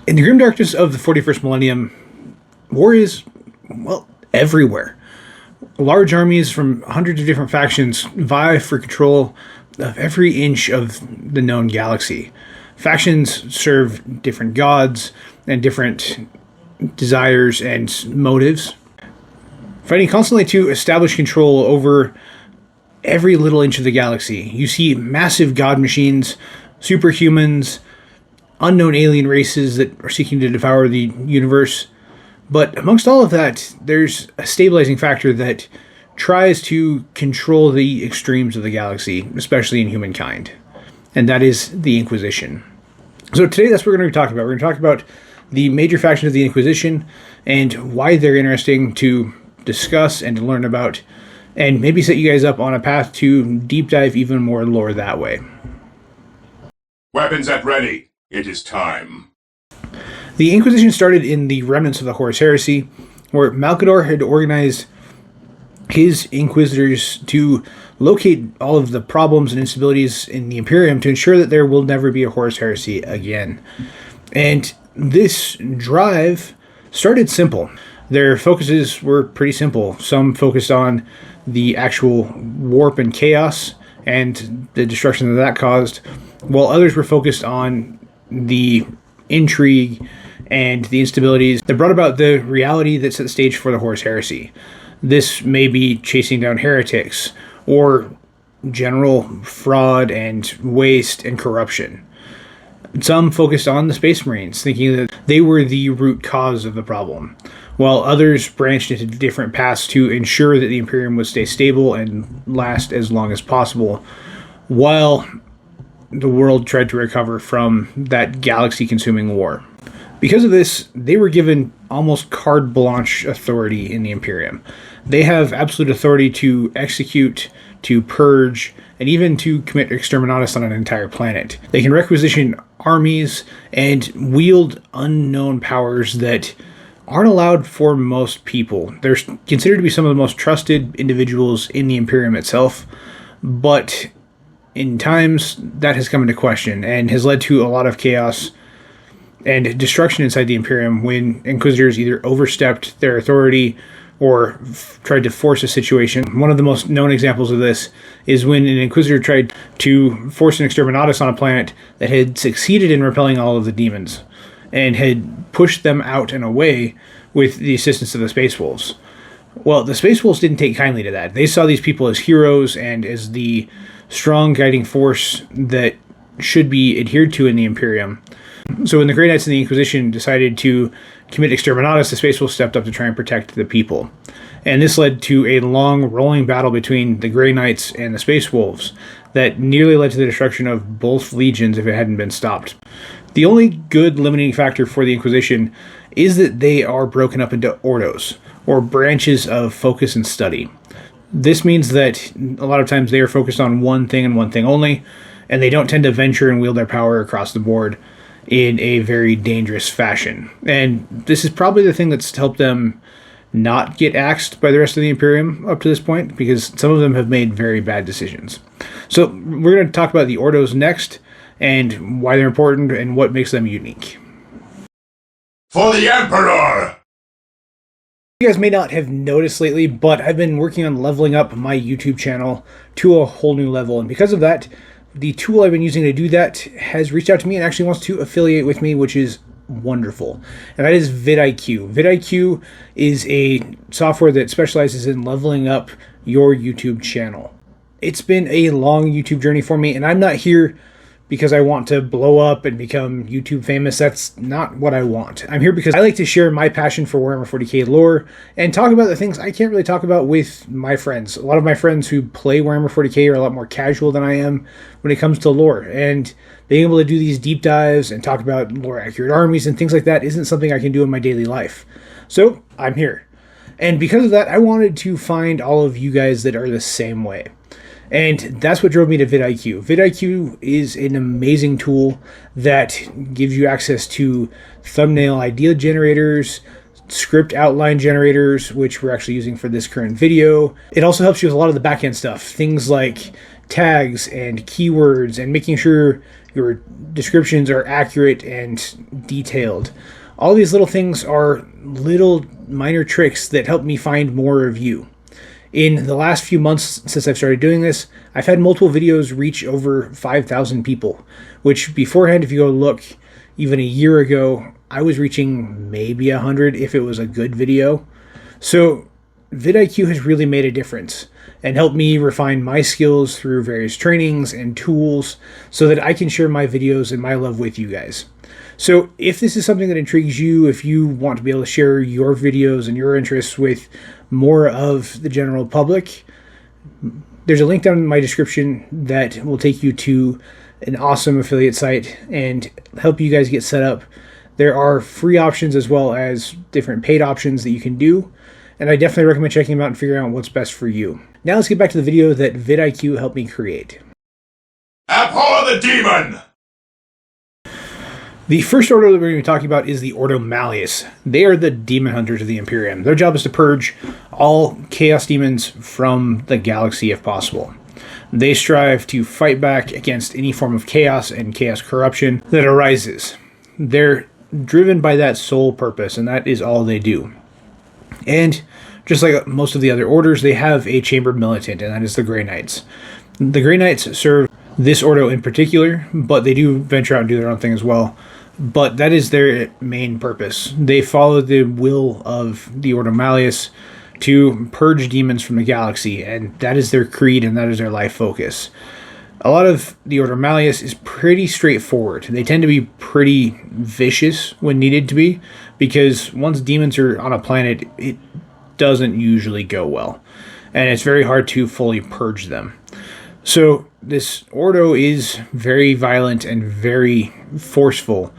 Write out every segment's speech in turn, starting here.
In the grim darkness of the 41st millennium, war is, well, everywhere. Large armies from hundreds of different factions vie for control of every inch of the known galaxy. Factions serve different gods and different desires and motives, fighting constantly to establish control over every little inch of the galaxy. You see massive god machines, superhumans, unknown alien races that are seeking to devour the universe. But amongst all of that, there's a stabilizing factor that tries to control the extremes of the galaxy, especially in humankind. And that is the Inquisition. So today that's what we're going to be talking about. We're going to talk about the major factions of the Inquisition and why they're interesting to discuss and to learn about, and maybe set you guys up on a path to deep dive even more lore that way. Weapons at ready. It is time. The Inquisition started in the remnants of the Horus Heresy, where Malcador had organized his Inquisitors to locate all of the problems and instabilities in the Imperium to ensure that there will never be a Horus Heresy again. And this drive started simple. Their focuses were pretty simple. Some focused on the actual warp and chaos and the destruction that caused, while others were focused on the intrigue and the instabilities that brought about the reality that set the stage for the Horus Heresy. This may be chasing down heretics, or general fraud and waste and corruption. Some focused on the Space Marines, thinking that they were the root cause of the problem, while others branched into different paths to ensure that the Imperium would stay stable and last as long as possible, while the world tried to recover from that galaxy-consuming war. Because of this, they were given almost carte blanche authority in the Imperium. They have absolute authority to execute, to purge, and even to commit exterminatus on an entire planet. They can requisition armies and wield unknown powers that aren't allowed for most people. They're considered to be some of the most trusted individuals in the Imperium itself, but in times that has come into question and has led to a lot of chaos and destruction inside the Imperium when Inquisitors either overstepped their authority or tried to force a situation. One of the most known examples of this is when an Inquisitor tried to force an exterminatus on a planet that had succeeded in repelling all of the demons and had pushed them out and away with the assistance of the Space Wolves. Well, the Space Wolves didn't take kindly to that. They saw these people as heroes and as the strong guiding force that should be adhered to in the Imperium. So when the Grey Knights and the Inquisition decided to commit exterminatus, the Space Wolves stepped up to try and protect the people. And this led to a long, rolling battle between the Grey Knights and the Space Wolves that nearly led to the destruction of both legions if it hadn't been stopped. The only good limiting factor for the Inquisition is that they are broken up into ordos, or branches of focus and study. This means that a lot of times they are focused on one thing and one thing only, and they don't tend to venture and wield their power across the board in a very dangerous fashion. And this is probably the thing that's helped them not get axed by the rest of the Imperium up to this point, because some of them have made very bad decisions. So we're going to talk about the Ordos next, and why they're important and what makes them unique. For the Emperor! You guys may not have noticed lately, but I've been working on leveling up my YouTube channel to a whole new level, and because of that, the tool I've been using to do that has reached out to me and actually wants to affiliate with me, which is wonderful. And that is vidIQ. vidIQ is a software that specializes in leveling up your YouTube channel. It's been a long YouTube journey for me, and I'm not here because I want to blow up and become YouTube famous. That's not what I want. I'm here because I like to share my passion for Warhammer 40k lore and talk about the things I can't really talk about with my friends. A lot of my friends who play Warhammer 40k are a lot more casual than I am when it comes to lore, and being able to do these deep dives and talk about lore accurate armies and things like that isn't something I can do in my daily life. So I'm here. And because of that, I wanted to find all of you guys that are the same way. And that's what drove me to vidIQ. vidIQ is an amazing tool that gives you access to thumbnail idea generators, script outline generators, which we're actually using for this current video. It also helps you with a lot of the back-end stuff, things like tags and keywords and making sure your descriptions are accurate and detailed. All these little things are little minor tricks that help me find more of you. In the last few months since I've started doing this, I've had multiple videos reach over 5,000 people, which beforehand, if you go look, even a year ago, I was reaching maybe 100 if it was a good video. So vidIQ has really made a difference and helped me refine my skills through various trainings and tools so that I can share my videos and my love with you guys. So if this is something that intrigues you, if you want to be able to share your videos and your interests with more of the general public, there's a link down in my description that will take you to an awesome affiliate site and help you guys get set up. There are free options as well as different paid options that you can do, and I definitely recommend checking them out and figuring out what's best for you. Now let's get back to the video that vidIQ helped me create. Abhor the demon! The first order that we're going to be talking about is the Ordo Maleaus. They are the demon hunters of the Imperium. Their job is to purge all chaos demons from the galaxy if possible. They strive to fight back against any form of chaos and chaos corruption that arises. They're driven by that sole purpose, and that is all they do. And just like most of the other orders, they have a chambered militant, and that is the Grey Knights. The Grey Knights serve this ordo in particular, but they do venture out and do their own thing as well. But that is their main purpose. They follow the will of the Ordo Maleaus to purge demons from the galaxy, and that is their creed and that is their life focus. A lot of the Ordo Maleaus is pretty straightforward. They tend to be pretty vicious when needed to be, because once demons are on a planet, it doesn't usually go well, and it's very hard to fully purge them. So this Ordo is very violent and very forceful,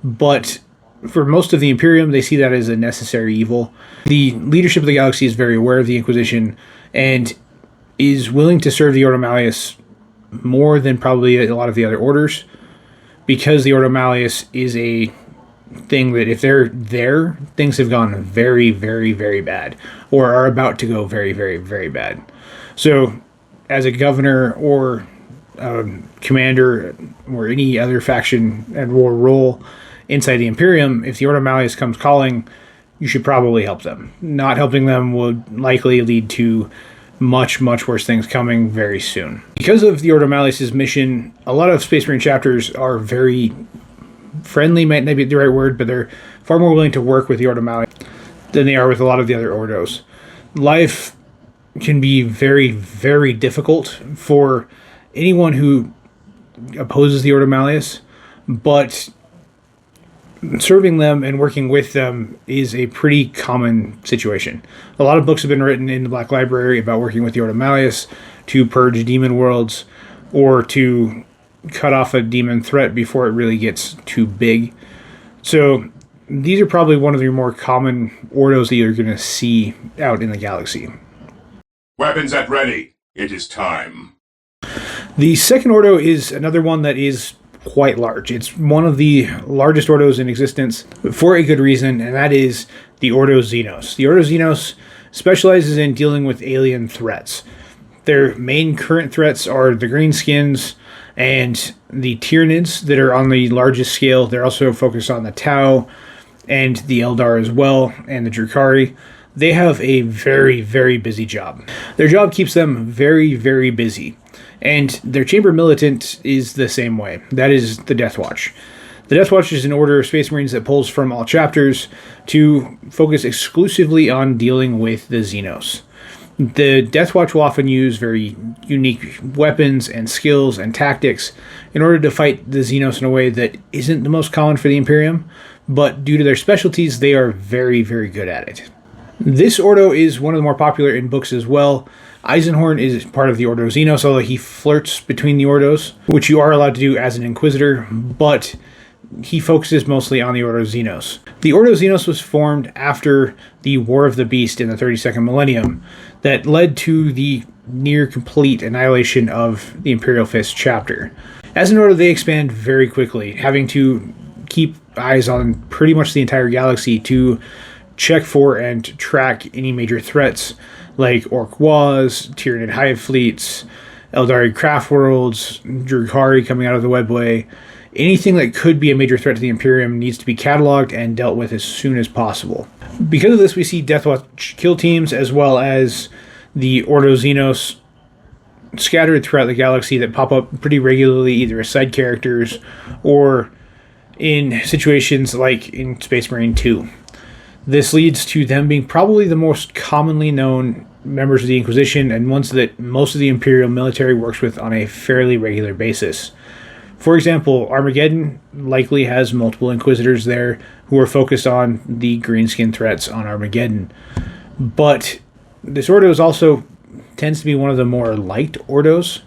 but for most of the Imperium, they see that as a necessary evil. The leadership of the galaxy is very aware of the Inquisition and is willing to serve the Ordo Maleaus more than probably a lot of the other orders, because the Ordo Maleaus is a thing that if they're there, things have gone very, very, very bad, or are about to go very, very, very bad. So as a governor or commander or any other faction and war role inside the Imperium, if the Ordo Maleaus comes calling, you should probably help them. Not helping them would likely lead to much, much worse things coming very soon. Because of the Ordo Maleaus' mission, a lot of Space Marine chapters are very friendly, might not be the right word, but they're far more willing to work with the Ordo Maleaus than they are with a lot of the other Ordos. Life can be very, very difficult for anyone who opposes the Ordo Maleaus, but serving them and working with them is a pretty common situation. A lot of books have been written in the Black Library about working with the Ordo Maleaus to purge demon worlds or to cut off a demon threat before it really gets too big. So these are probably one of your more common Ordos that you're going to see out in the galaxy. Weapons at ready. It is time. The second Ordo is another one that is quite large. It's one of the largest Ordos in existence for a good reason, and that is the Ordo Xenos. The Ordo Xenos specializes in dealing with alien threats. Their main current threats are the Greenskins and the Tyranids that are on the largest scale. They're also focused on the Tau and the Eldar as well, and the Drukhari. They have a very, very busy job. Their job keeps them very, very busy. And their Chamber Militant is the same way. That is the Death Watch. The Death Watch is an order of Space Marines that pulls from all chapters to focus exclusively on dealing with the Xenos. The Death Watch will often use very unique weapons and skills and tactics in order to fight the Xenos in a way that isn't the most common for the Imperium, but due to their specialties, they are very, very good at it. This Ordo is one of the more popular in books as well. Eisenhorn is part of the Ordo Xenos, although he flirts between the Ordos, which you are allowed to do as an Inquisitor, but he focuses mostly on the Ordo Xenos. The Ordo Xenos was formed after the War of the Beast in the 32nd millennium that led to the near complete annihilation of the Imperial Fist chapter. As an Ordo, they expand very quickly, having to keep eyes on pretty much the entire galaxy to check for and track any major threats like Orc Waz, Tyranid Hive fleets, Eldari Craft Worlds, Drukhari coming out of the Webway. Anything that could be a major threat to the Imperium needs to be cataloged and dealt with as soon as possible. Because of this, we see Deathwatch kill teams as well as the Ordo Xenos scattered throughout the galaxy that pop up pretty regularly, either as side characters or in situations like in Space Marine 2. This leads to them being probably the most commonly known members of the Inquisition and ones that most of the Imperial military works with on a fairly regular basis. For example, Armageddon likely has multiple Inquisitors there who are focused on the greenskin threats on Armageddon. But this Ordo is also tends to be one of the more liked Ordos.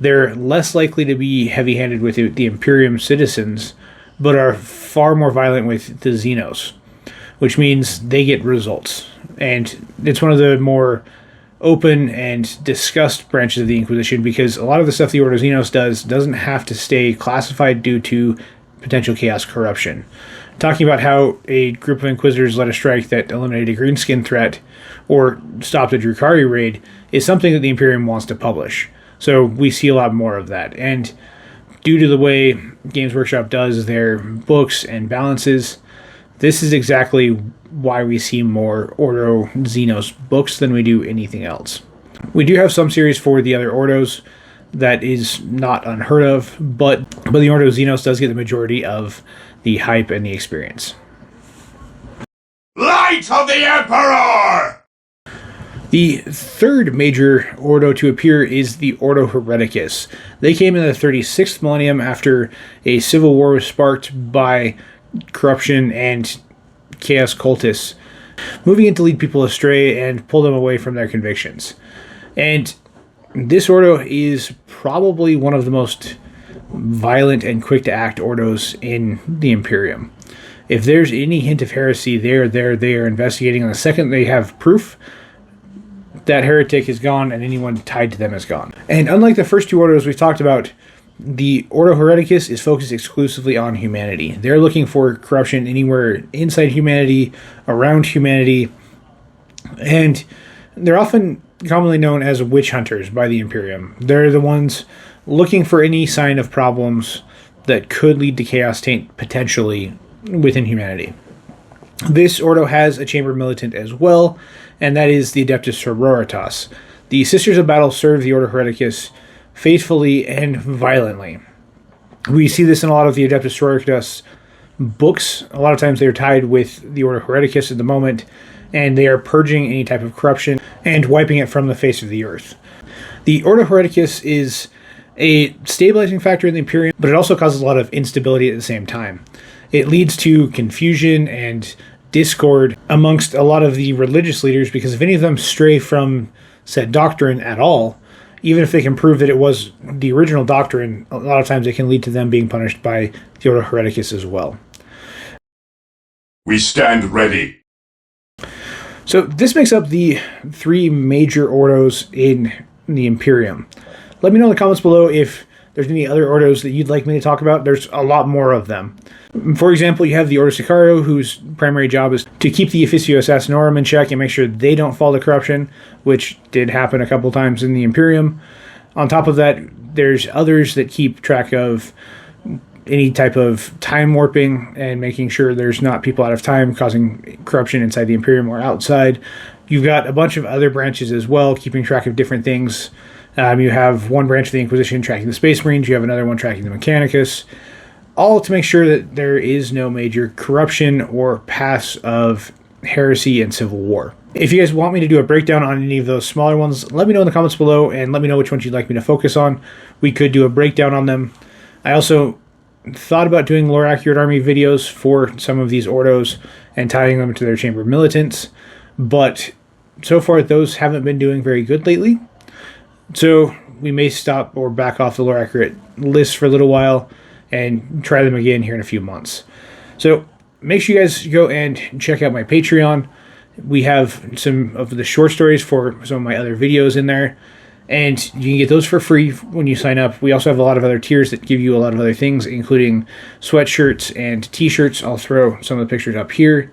They're less likely to be heavy-handed with the Imperium citizens, but are far more violent with the Xenos, which means they get results. And it's one of the more open and discussed branches of the Inquisition, because a lot of the stuff the Ordo Xenos doesn't have to stay classified due to potential chaos corruption. Talking about how a group of Inquisitors led a strike that eliminated a greenskin threat or stopped a Drukhari raid is something that the Imperium wants to publish. So we see a lot more of that. And due to the way Games Workshop does their books and balances, this is exactly why we see more Ordo Xenos books than we do anything else. We do have some series for the other Ordos that is not unheard of, but the Ordo Xenos does get the majority of the hype and the experience. Light of the Emperor! The third major Ordo to appear is the Ordo Hereticus. They came in the 36th millennium after a civil war was sparked by corruption and chaos cultists, moving in to lead people astray and pull them away from their convictions. And this Ordo is probably one of the most violent and quick-to-act Ordos in the Imperium. If there's any hint of heresy, they are investigating on the second they have proof. That heretic is gone, and anyone tied to them is gone. And unlike the first two Ordos we've talked about, the Ordo Hereticus is focused exclusively on humanity. They're looking for corruption anywhere inside humanity, around humanity, and they're often commonly known as witch hunters by the Imperium. They're the ones looking for any sign of problems that could lead to chaos taint potentially within humanity. This Ordo has a chamber militant as well, and that is the Adeptus Sororitas. The Sisters of Battle serve the Ordo Hereticus faithfully and violently. We see this in a lot of the Adeptus Sororitas books. A lot of times they're tied with the Ordo Hereticus at the moment, and they are purging any type of corruption and wiping it from the face of the earth. The Ordo Hereticus is a stabilizing factor in the Imperium, but it also causes a lot of instability at the same time. It leads to confusion and discord amongst a lot of the religious leaders, because if any of them stray from said doctrine at all, even if they can prove that it was the original doctrine, a lot of times it can lead to them being punished by the Ordo Hereticus as well. We stand ready. So this makes up the three major Ordos in the Imperium. Let me know in the comments below if there's any other Ordos that you'd like me to talk about. There's a lot more of them. For example, you have the Ordo Sicario, whose primary job is to keep the Officio Assassinorum in check and make sure they don't fall to corruption, which did happen a couple times in the Imperium. On top of that, there's others that keep track of any type of time warping and making sure there's not people out of time causing corruption inside the Imperium or outside. You've got a bunch of other branches as well, keeping track of different things. You have one branch of the Inquisition tracking the Space Marines. You have another one tracking the Mechanicus, all to make sure that there is no major corruption or paths of heresy and civil war. If you guys want me to do a breakdown on any of those smaller ones, let me know in the comments below, and let me know which ones you'd like me to focus on. We could do a breakdown on them. I also thought about doing lore accurate army videos for some of these Ordos and tying them to their chamber militants, but so far those haven't been doing very good lately. So we may stop or back off the lore accurate list for a little while and try them again here in a few months. So make sure you guys go and check out my Patreon. We have some of the short stories for some of my other videos in there, and you can get those for free when you sign up. We also have a lot of other tiers that give you a lot of other things, including sweatshirts and t-shirts. I'll throw some of the pictures up here.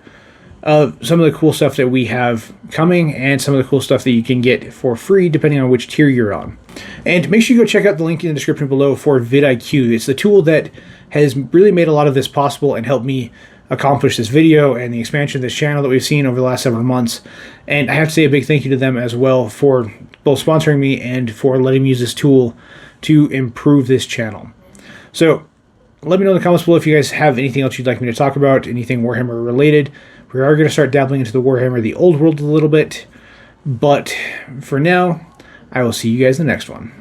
some of the cool stuff that we have coming and some of the cool stuff that you can get for free depending on which tier you're on. And make sure you go check out the link in the description below for vidIQ. It's the tool that has really made a lot of this possible and helped me accomplish this video and the expansion of this channel that we've seen over the last several months. And I have to say a big thank you to them as well for both sponsoring me and for letting me use this tool to improve this channel. So let me know in the comments below if you guys have anything else you'd like me to talk about, anything Warhammer related. We are going to start dabbling into the Warhammer the Old World a little bit, but for now, I will see you guys in the next one.